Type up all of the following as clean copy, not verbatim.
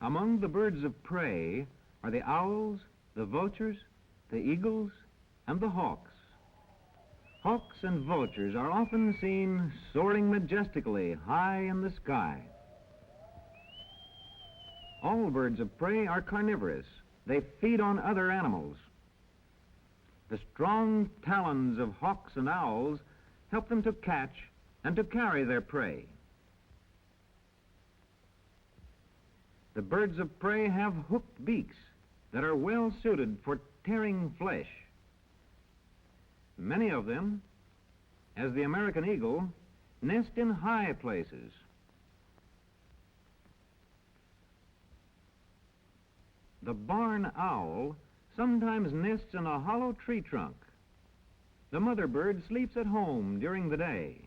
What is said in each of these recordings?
Among the birds of prey are the owls, the vultures, the eagles, and the hawks. Hawks and vultures are often seen soaring majestically high in the sky. All birds of prey are carnivorous. They feed on other animals. The strong talons of hawks and owls help them to catch and to carry their prey. The birds of prey have hooked beaks that are well suited for tearing flesh. Many of them, as the American eagle, nest in high places. The barn owl sometimes nests in a hollow tree trunk. The mother bird sleeps at home during the day.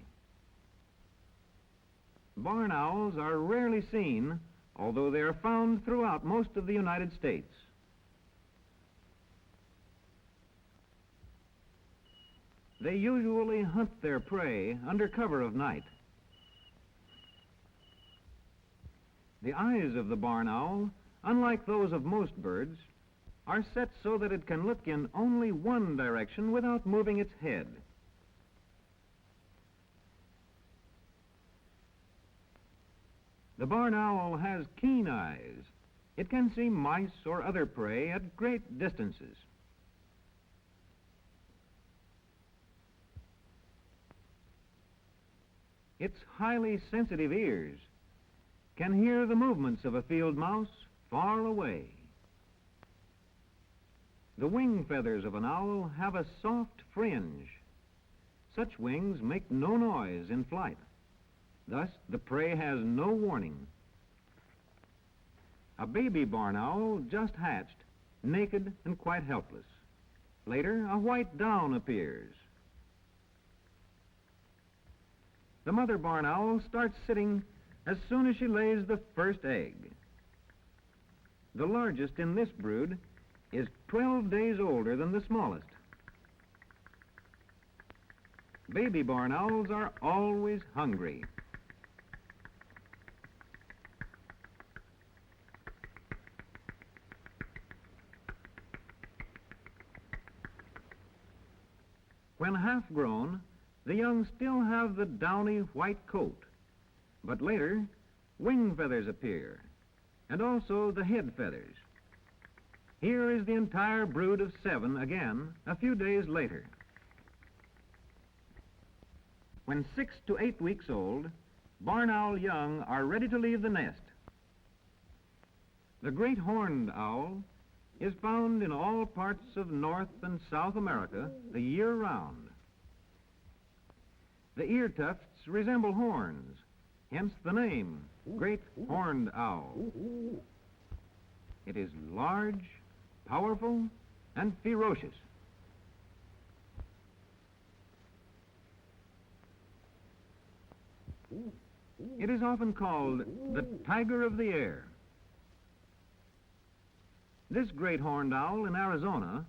Barn owls are rarely seen, although they are found throughout most of the United States. They usually hunt their prey under cover of night. The eyes of the barn owl, unlike those of most birds, are set so that it can look in only one direction without moving its head. The barn owl has keen eyes. It can see mice or other prey at great distances. Its highly sensitive ears can hear the movements of a field mouse far away. The wing feathers of an owl have a soft fringe. Such wings make no noise in flight. Thus, the prey has no warning. A baby barn owl just hatched, naked and quite helpless. Later, a white down appears. The mother barn owl starts sitting as soon as she lays the first egg. The largest in this brood is 12 days older than the smallest. Baby barn owls are always hungry. When half grown, the young still have the downy white coat, but later wing feathers appear, and also the head feathers. Here is the entire brood of 7 again a few days later. When 6 to 8 weeks old, barn owl young are ready to leave the nest. The great horned owl is found in all parts of North and South America the year round. The ear tufts resemble horns, hence the name, great horned owl. It is large, powerful, and ferocious. It is often called the tiger of the air. This great horned owl in Arizona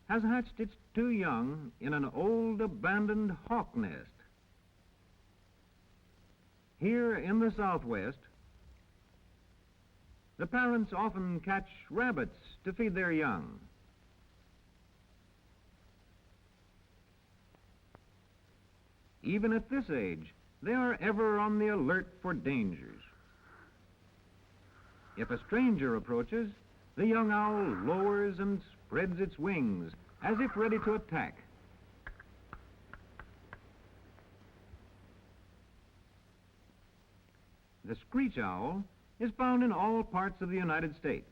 has hatched its 2 young in an old abandoned hawk nest. Here in the Southwest, the parents often catch rabbits to feed their young. Even at this age, they are ever on the alert for dangers. If a stranger approaches, the young owl lowers and spreads its wings as if ready to attack. The screech owl is found in all parts of the United States.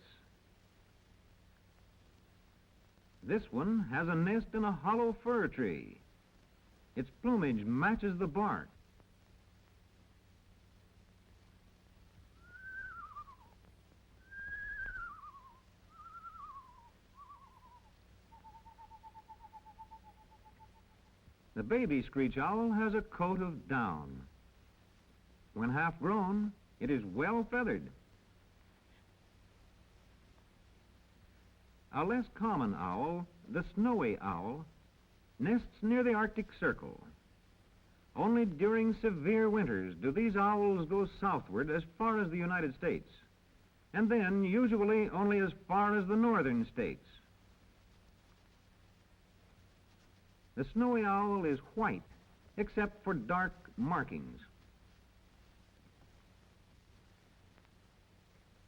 This one has a nest in a hollow fir tree. Its plumage matches the bark. The baby screech owl has a coat of down. When half grown, it is well feathered. A less common owl, the snowy owl, nests near the Arctic Circle. Only during severe winters do these owls go southward as far as the United States. and then usually only as far as the northern states. The snowy owl is white, except for dark markings.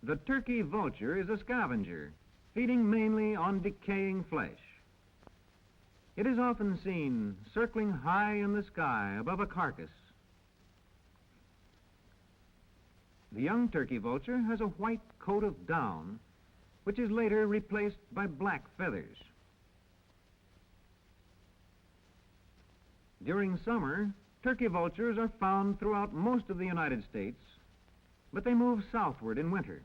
The turkey vulture is a scavenger, feeding mainly on decaying flesh. It is often seen circling high in the sky above a carcass. The young turkey vulture has a white coat of down, which is later replaced by black feathers. During summer, turkey vultures are found throughout most of the United States, but they move southward in winter.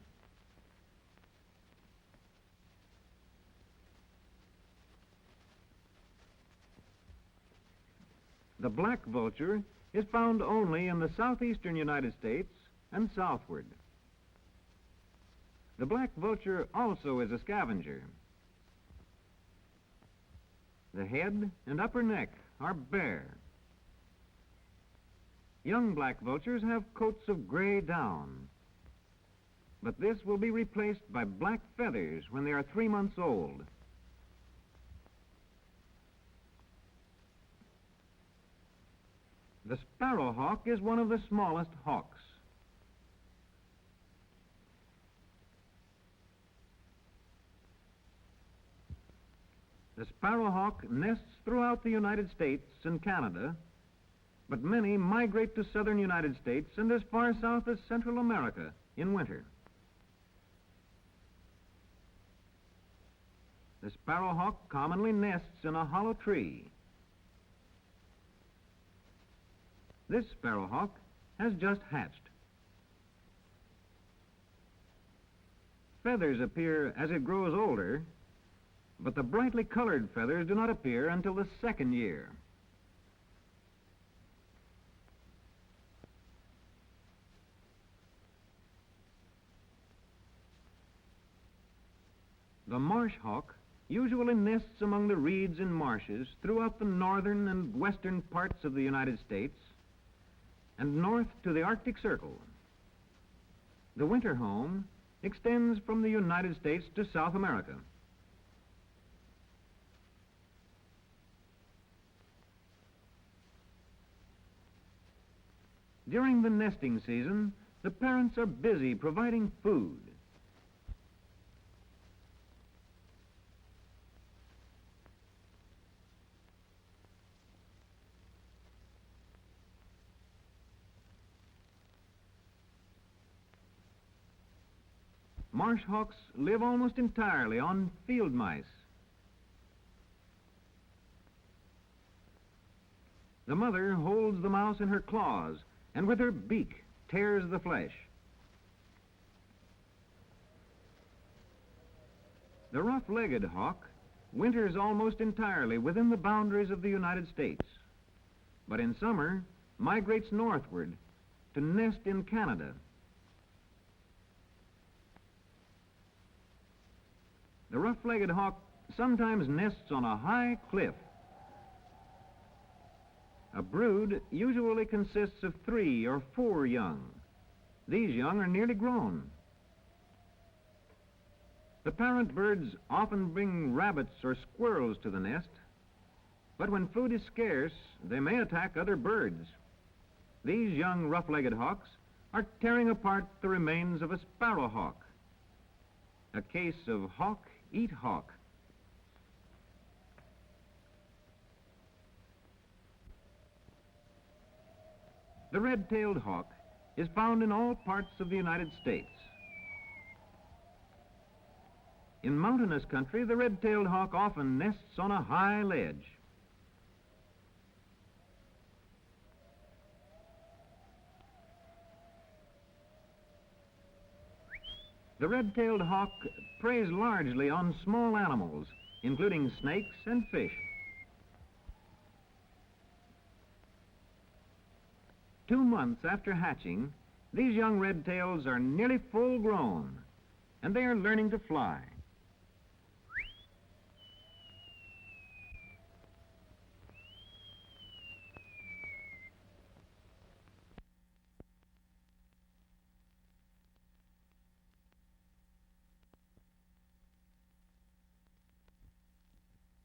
The black vulture is found only in the southeastern United States and southward. The black vulture also is a scavenger. The head and upper neck are bare. Young black vultures have coats of gray down, but this will be replaced by black feathers when they are 3 months old. The sparrowhawk is one of the smallest hawks. The sparrowhawk nests throughout the United States and Canada, but many migrate to southern United States and as far south as Central America in winter. The sparrowhawk commonly nests in a hollow tree. This sparrowhawk has just hatched. Feathers appear as it grows older, but the brightly colored feathers do not appear until the second year. The marsh hawk usually nests among the reeds and marshes throughout the northern and western parts of the United States and north to the Arctic Circle. The winter home extends from the United States to South America. During the nesting season, the parents are busy providing food. Marsh hawks live almost entirely on field mice. The mother holds the mouse in her claws and with her beak tears the flesh. The rough-legged hawk winters almost entirely within the boundaries of the United States, but in summer migrates northward to nest in Canada. The rough-legged hawk sometimes nests on a high cliff. A brood usually consists of 3 or 4 young. These young are nearly grown. The parent birds often bring rabbits or squirrels to the nest, but when food is scarce, they may attack other birds. These young rough-legged hawks are tearing apart the remains of a sparrowhawk. A case of hawk eat hawk. The red-tailed hawk is found in all parts of the United States. In mountainous country, the red-tailed hawk often nests on a high ledge. The red-tailed hawk preys largely on small animals, including snakes and fish. 2 months after hatching, these young red-tails are nearly full grown, and they are learning to fly.